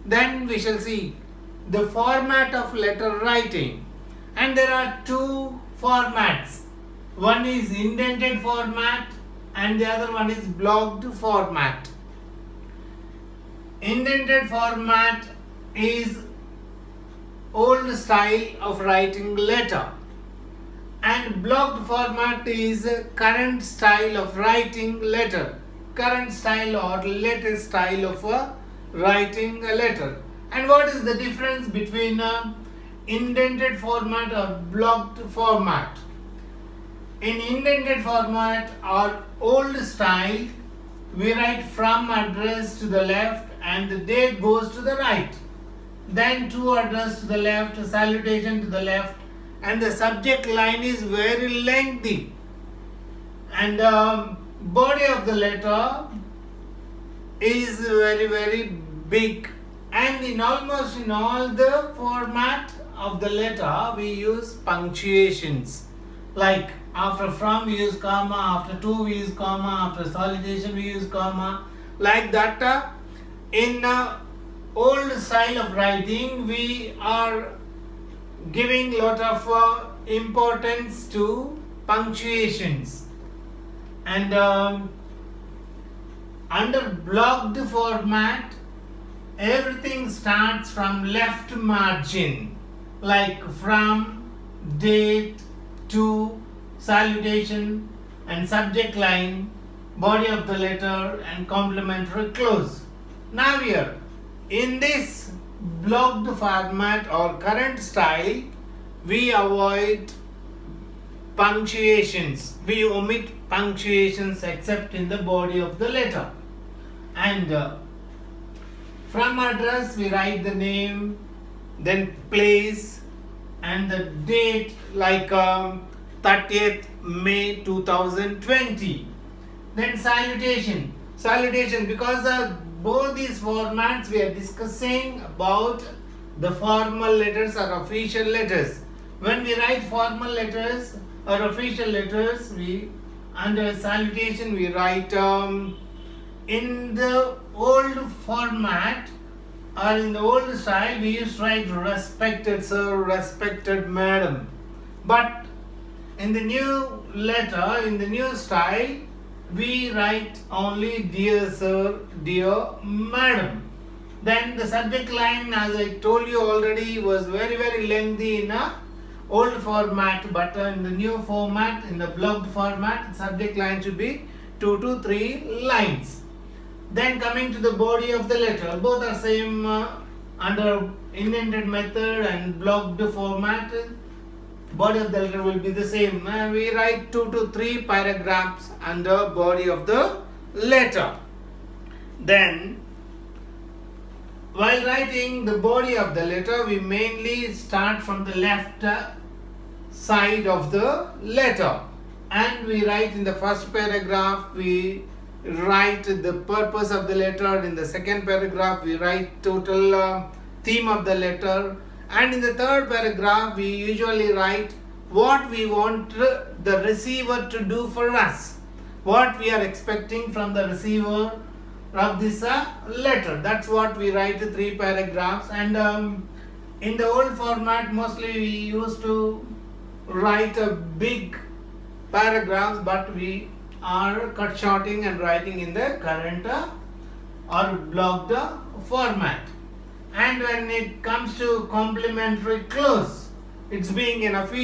Then we shall see the format of letter writing. And there are two formats. One is indented format and the other one is blocked format. Indented format is old style of writing letter, and blocked format is current style of writing letter, current style or latest style of writing a letter. And what is the difference between indented format or blocked format? In indented format or old style, we write from address to the left and the date goes to the right. Then to address to the left, salutation to the left, and the subject line is very lengthy. And body of the letter is very big. And in almost in all the format of the letter, we use punctuations. Like after from we use comma, after to we use comma, after salutation we use comma. Like that, in old style of writing, we are giving lot of importance to punctuations. And under blocked format, everything starts from left margin, like from, date, to, salutation, and subject line, body of the letter, and complementary clause. Now here, in this blocked format or current style, we avoid punctuations. We omit punctuations except in the body of the letter. And from address, we write the name, then place, and the date, like 30th May 2020. Then salutation. Salutation, because both these formats we are discussing about the formal letters or official letters. When we write formal letters or official letters, we under salutation we write in the old format or in the old style we used to write respected sir, respected madam. But in the new letter, in the new style, we write only dear sir, dear madam. Then the subject line, as I told you already, was very lengthy in a old format, but in the new format, in the blocked format, subject line should be 2 to 3 lines. Then coming to the body of the letter, both are same under indented method and blocked format. Body of the letter will be the same. We write 2 to 3 paragraphs under body of the letter. Then, while writing the body of the letter, we mainly start from the left side of the letter. And we write in the first paragraph, we write the purpose of the letter. In the second paragraph, we write total theme of the letter. And in the third paragraph, we usually write what we want the receiver to do for us, what we are expecting from the receiver of this letter. That's what we write 3 paragraphs. And in the old format, mostly we used to write a big paragraphs, but we are cut shorting and writing in the current or blocked format. And when it comes to complementary clause, it's being an official